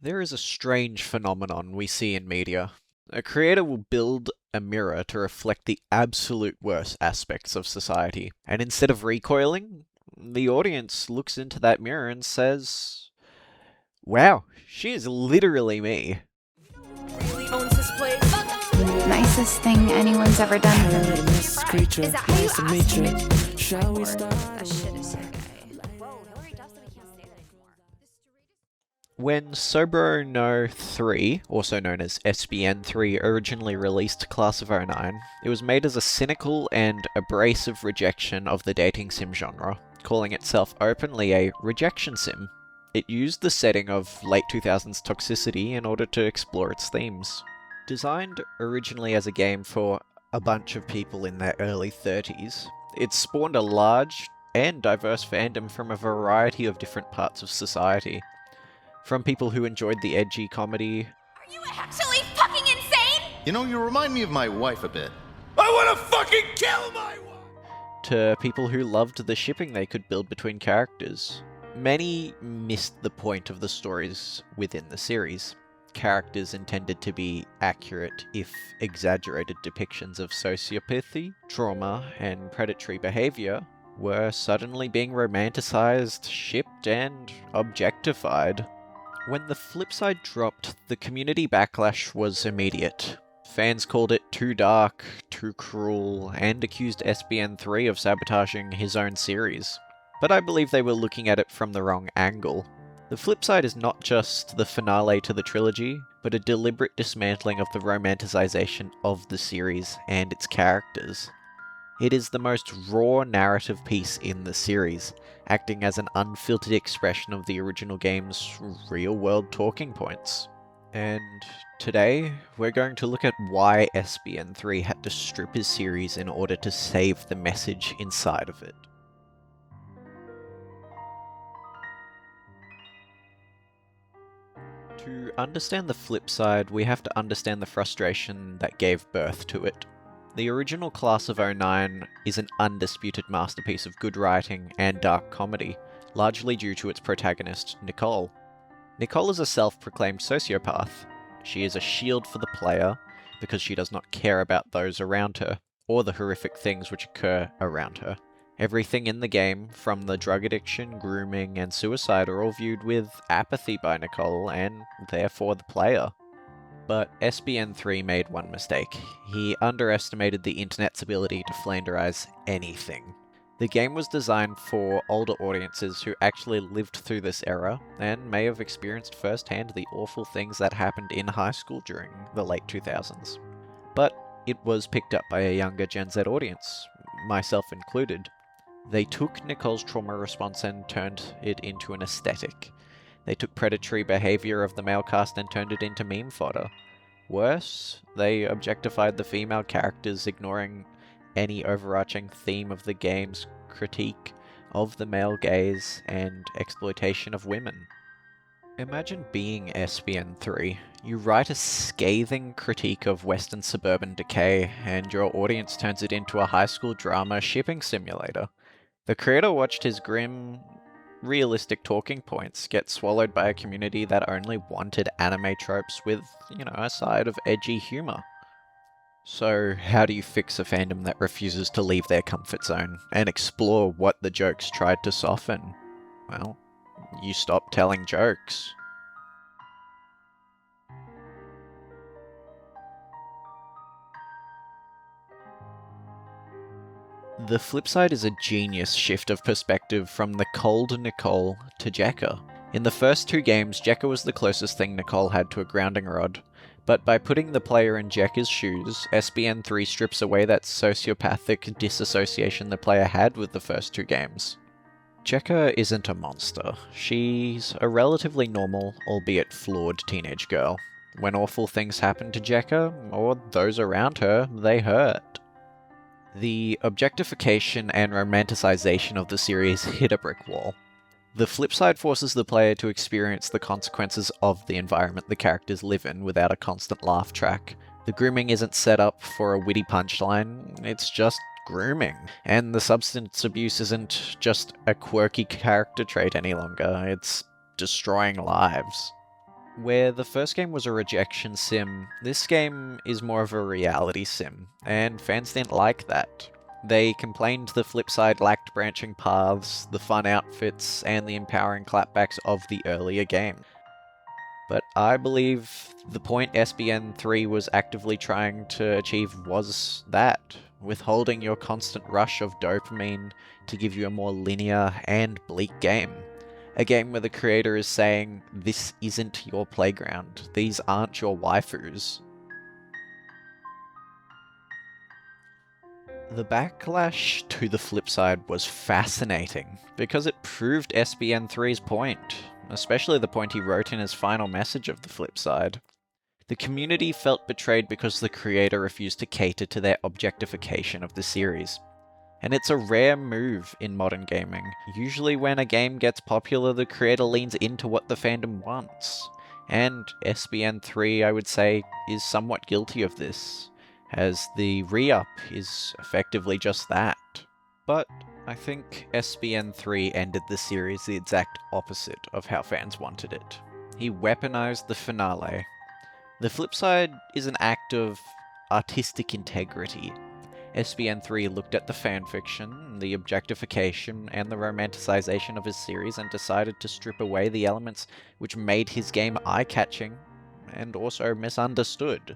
There is a strange phenomenon we see in media. A creator will build a mirror to reflect the absolute worst aspects of society, and instead of recoiling, the audience looks into that mirror and says, "Wow, she is literally me." Really owns this place. Nicest thing anyone's ever done for me. Is that how you ask me? Shall we start? A shit is that guy. Whoa, Hillary Duff said we can't say that anymore. When Sobro No 3, also known as SBN 3, originally released Class of '09, it was made as a cynical and abrasive rejection of the dating sim genre, calling itself openly a rejection sim. It used the setting of late 2000s toxicity in order to explore its themes. Designed originally as a game for a bunch of people in their early 30s, it spawned a large and diverse fandom from a variety of different parts of society. From people who enjoyed the edgy comedy, Are you actually fucking insane? You know, you remind me of my wife a bit. I want to fucking kill my wife! to people who loved the shipping they could build between characters. Many missed the point of the stories within the series. Characters intended to be accurate, if exaggerated, depictions of sociopathy, trauma, and predatory behavior were suddenly being romanticized, shipped, and objectified. When the flip side dropped, the community backlash was immediate. Fans called it too dark, too cruel, and accused SBN3 of sabotaging his own series. But I believe they were looking at it from the wrong angle. The flip side is not just the finale to the trilogy, but a deliberate dismantling of the romanticization of the series and its characters. It is the most raw narrative piece in the series, acting as an unfiltered expression of the original game's real-world talking points. And today, we're going to look at why SBN3 had to strip his series in order to save the message inside of it. To understand the flip side, we have to understand the frustration that gave birth to it. The original Class of '09 is an undisputed masterpiece of good writing and dark comedy, largely due to its protagonist, Nicole. Nicole is a self-proclaimed sociopath. She is a shield for the player because she does not care about those around her, or the horrific things which occur around her. Everything in the game, from the drug addiction, grooming, and suicide, are all viewed with apathy by Nicole, and therefore the player. But SBN3 made one mistake. He underestimated the internet's ability to flanderize anything. The game was designed for older audiences who actually lived through this era, and may have experienced firsthand the awful things that happened in high school during the late 2000s. But it was picked up by a younger Gen Z audience, myself included. They took Nicole's trauma response and turned it into an aesthetic. They took predatory behavior of the male cast and turned it into meme fodder. Worse, they objectified the female characters, ignoring any overarching theme of the game's critique of the male gaze and exploitation of women. Imagine being SBN3. You write a scathing critique of Western suburban decay, and your audience turns it into a high school drama shipping simulator. The creator watched his grim, realistic talking points get swallowed by a community that only wanted anime tropes with, a side of edgy humor. So, how do you fix a fandom that refuses to leave their comfort zone and explore what the jokes tried to soften? Well, you stop telling jokes. The flip side is a genius shift of perspective from the cold Nicole to Jekka. In the first two games, Jekka was the closest thing Nicole had to a grounding rod, but by putting the player in Jekka's shoes, SBN3 strips away that sociopathic disassociation the player had with the first two games. Jekka isn't a monster. She's a relatively normal, albeit flawed teenage girl. When awful things happen to Jekka, or those around her, they hurt. The objectification and romanticization of the series hit a brick wall. The flip side forces the player to experience the consequences of the environment the characters live in without a constant laugh track. The grooming isn't set up for a witty punchline, it's just grooming. And the substance abuse isn't just a quirky character trait any longer, it's destroying lives. Where the first game was a rejection sim, this game is more of a reality sim, and fans didn't like that. They complained the flip side lacked branching paths, the fun outfits, and the empowering clapbacks of the earlier game. But I believe the point SBN 3 was actively trying to achieve was that, withholding your constant rush of dopamine to give you a more linear and bleak game. A game where the creator is saying, this isn't your playground, these aren't your waifus. The backlash to the flip side was fascinating, because it proved SBN 3's point, especially the point he wrote in his final message of the flip side. The community felt betrayed because the creator refused to cater to their objectification of the series. And it's a rare move in modern gaming. Usually when a game gets popular, the creator leans into what the fandom wants. And SBN 3, I would say, is somewhat guilty of this, as the re-up is effectively just that. But I think SBN 3 ended the series the exact opposite of how fans wanted it. He weaponized the finale. The flip side is an act of artistic integrity. SBN 3 looked at the fanfiction, the objectification, and the romanticization of his series and decided to strip away the elements which made his game eye-catching and also misunderstood.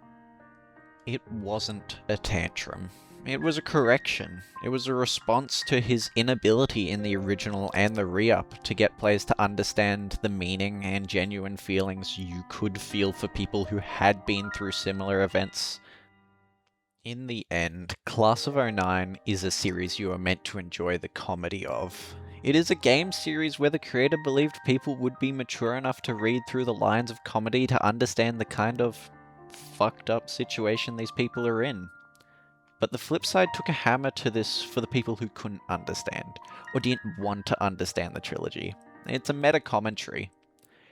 It wasn't a tantrum. It was a correction. It was a response to his inability in the original and the re-up to get players to understand the meaning and genuine feelings you could feel for people who had been through similar events. In the end, Class of '09 is a series you are meant to enjoy the comedy of. It is a game series where the creator believed people would be mature enough to read through the lines of comedy to understand the kind of fucked up situation these people are in. But the flip side took a hammer to this for the people who couldn't understand, or didn't want to understand the trilogy. It's a meta-commentary,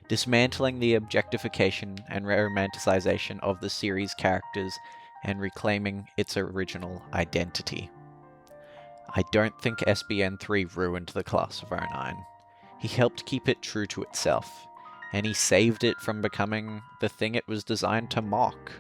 dismantling the objectification and romanticization of the series' characters and reclaiming its original identity. I don't think SBN 3 ruined the Class of '09. He helped keep it true to itself, and he saved it from becoming the thing it was designed to mock.